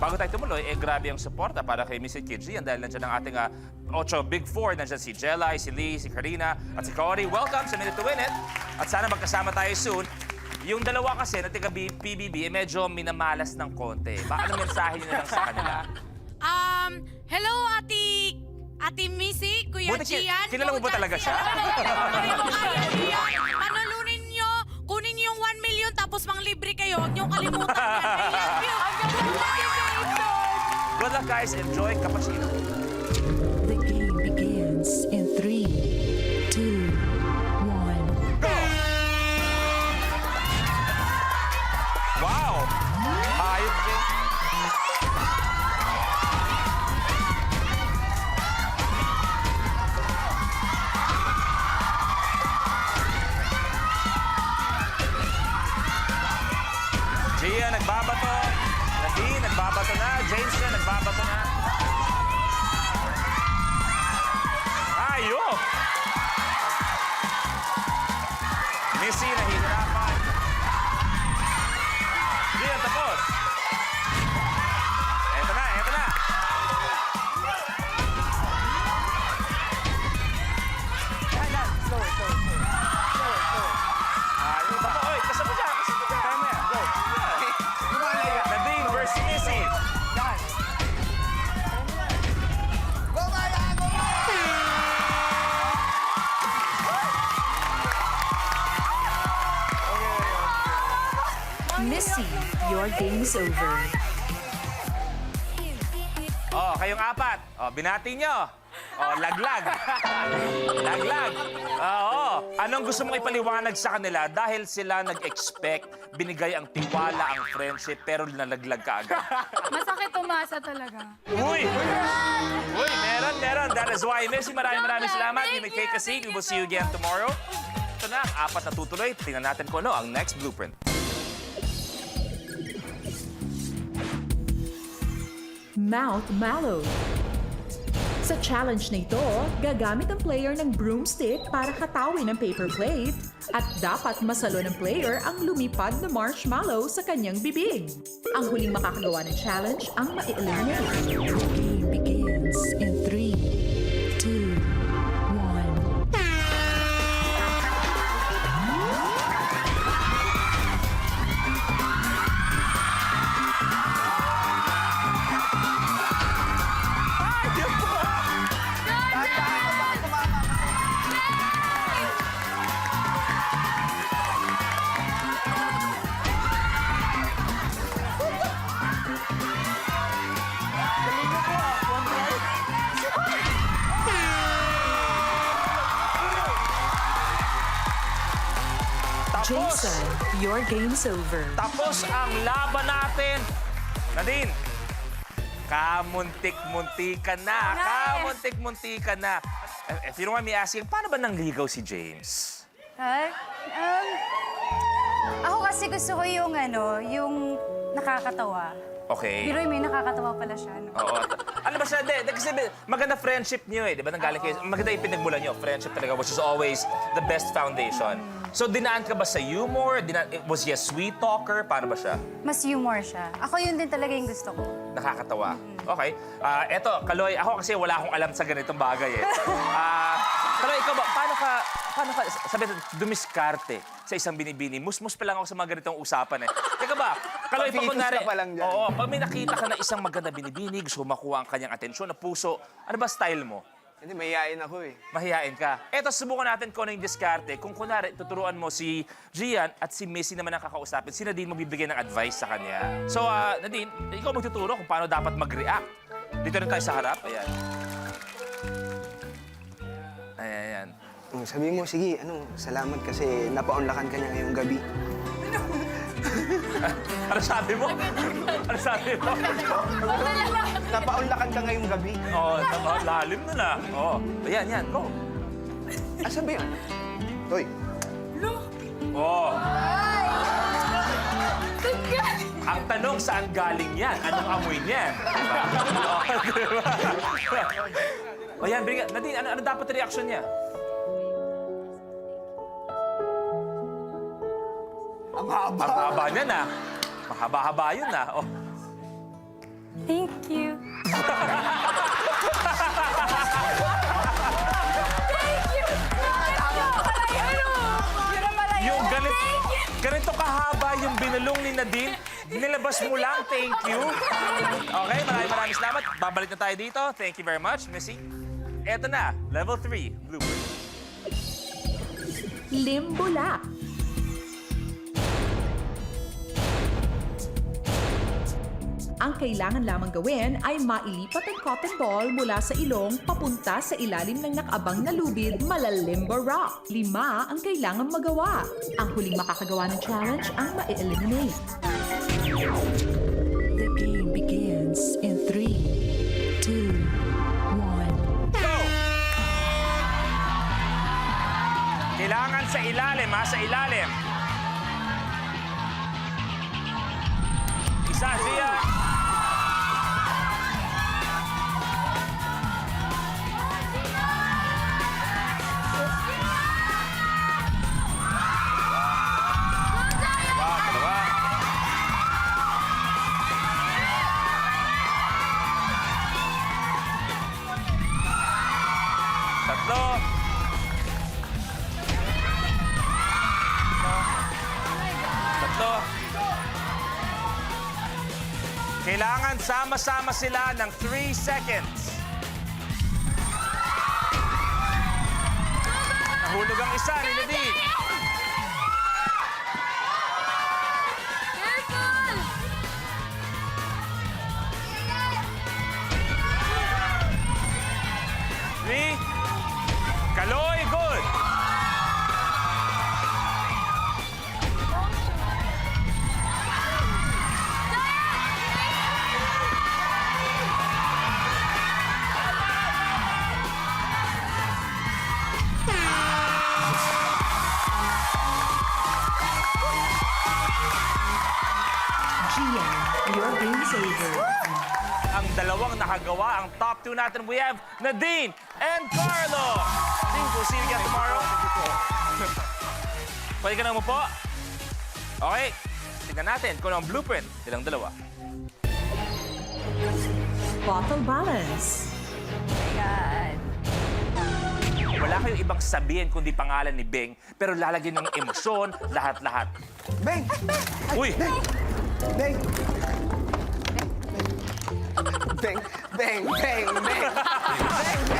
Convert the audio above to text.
bago tayo tumuloy, grabe ang suporta para kay Miss Kidji. Dahil nandiyan ang ating Ocho Big Four. Nandiyan si Jelay, si Lee, si Karina, at si Cory. Welcome sa Minute to Win It. At sana magkasama tayo soon. Yung dalawa kasi na tiga PBB, medyo minamalas ng konti. Baka ano mensahe nyo na lang sa kanila? Hello, Ate Missy, Kuya Buti Gian. kilala mo ba talaga siya? Panulunin nyo, kunin nyo yung 1 million tapos manglibre kayo. Huwag nyo kalimutan yan. I love you. Good luck, guys. Enjoy cappuccino. The game begins in 3, 2, 1. Go! Wow! Hayop din. Gia nagbabato. Nadine nagbabato na. James na nagbabato na. Ayo! Missy nahihirapan. Gia tapos. Eto na, eto na. Ayun ba? Oy, kasama dyan, kasama dyan. Kaya mo yan, go. Nadine versus Missy. Missy, your game's over. Oh, kayong apat. Oh, binati nyo. Oh, laglag. Laglag. Oo. Anong gusto mong ipaliwanag sa kanila dahil sila nag-expect, binigay ang tiwala, ang friendship, pero nalaglag ka agad? Masakit umasa talaga. Uy! Uy, meron. That is why. Missy, maraming salamat. You may take a seat. We will see you again tomorrow. Ito na, ang apat na tutuloy. Tingnan natin kung ano ang next blueprint. Mount Mallow. Sa challenge na ito, gagamit ang player ng broomstick para katawin ang paper plate at dapat masalo ng player ang lumipad na marshmallow sa kanyang bibig. Ang huling makakagawa ng challenge ang ma-eliminate. The game begins in 3, 2, 1. Jason, your game's over. Tapos ang laban natin. Nadine, kamuntik-muntikan na. Kamuntik-muntikan na. If you don't mind me asking, paano ba nangligaw si James? Ha? Ako kasi gusto ko yung yung nakakatawa. Okay. Pero may nakakatawa pala siya, no? Oo. Ano ba siya? Kasi maganda friendship niyo eh. Di ba? Nanggaling kayo. Maganda yung pinagmulan niyo. Friendship talaga, which is always the best foundation. So, dinaan ka ba sa humor? Was he a sweet talker? Paano ba siya? Mas humor siya. Ako yun din talaga yung gusto ko. Nakakatawa. Okay. Eto, Kaloy, ako kasi wala akong alam sa ganitong bagay eh. Kaloy, ikaw ba, paano ka sabi natin, dumiskarte sa isang binibini? Musmus pa lang ako sa mga ganitong usapan eh. Teka ba, Kaloy, pag kunwari, pa lang dyan. oo, pag may nakita ka na isang maganda binibini, gusto mo makuha ang kanyang atensyon na puso, ano ba style mo? Hindi, mahihain ako eh. Mahihain ka. Eto, subukan natin kung ano yung diskarte. Kung kunwari, tuturuan mo si Gian at si Missy naman ang kakausapin, si Nadine magbibigay ng advice sa kanya. So, Nadine, ikaw magtuturo kung paano dapat mag-react. Dito rin tayo sa harap. Ayan. Ayan. Sabi mo, sige, salamat kasi napaunlakan ka niya ngayong gabi. Ano sabi mo? Ano sabi mo? Napaunlakan ka ngayong gabi. Oo, lalim na na. Oo. Ayan, go. Asan ba yun? Toy. Oo. Ang tanong, saan galing yan? Anong amoy niyan? Diba? O yan, Nadine, ano dapat reaction niya? Ang haba. Ang haba niya na. Mahaba-haba yun na. Oh. Thank you. Yung ganito kahaba yung binulong ni Nadine, nilabas mo lang, thank you. Okay, maraming salamat. Babalik na tayo dito. Thank you very much, Missy. Eto na, level 3, blooper. Limbula. Ang kailangan lamang gawin ay mailipat ang cotton ball mula sa ilong papunta sa ilalim ng nakaabang na lubid, malalimbo rock. 5 ang kailangan magawa. Ang huling makakagawa ng challenge ang ma-eliminate. The game begins in 3, 2, 1. Go! Kailangan sa ilalim, ha? Sa ilalim. Isa, Zia. Dalawa. Tatlo. Tatlo. Kailangan sama-sama sila ng 3 seconds. Nahulog ang isa ni Nadine. Three. Kaloy, good. Gian, your game's over. Ang dalawang nakagawa, ang top 2 natin, we have Nadine and Carlo. Nadine, we'll see you again tomorrow. Pwede ka na umupo? Okay, tignan natin kung ang blueprint nilang dalawa. Bottle balance. God. Wala kayong ibang sabihin kundi pangalan ni Beng, pero lalagyan ng emosyon, lahat-lahat. Beng! Uy! Beng! Beng! Beng! Beng! Beng! Beng! Beng!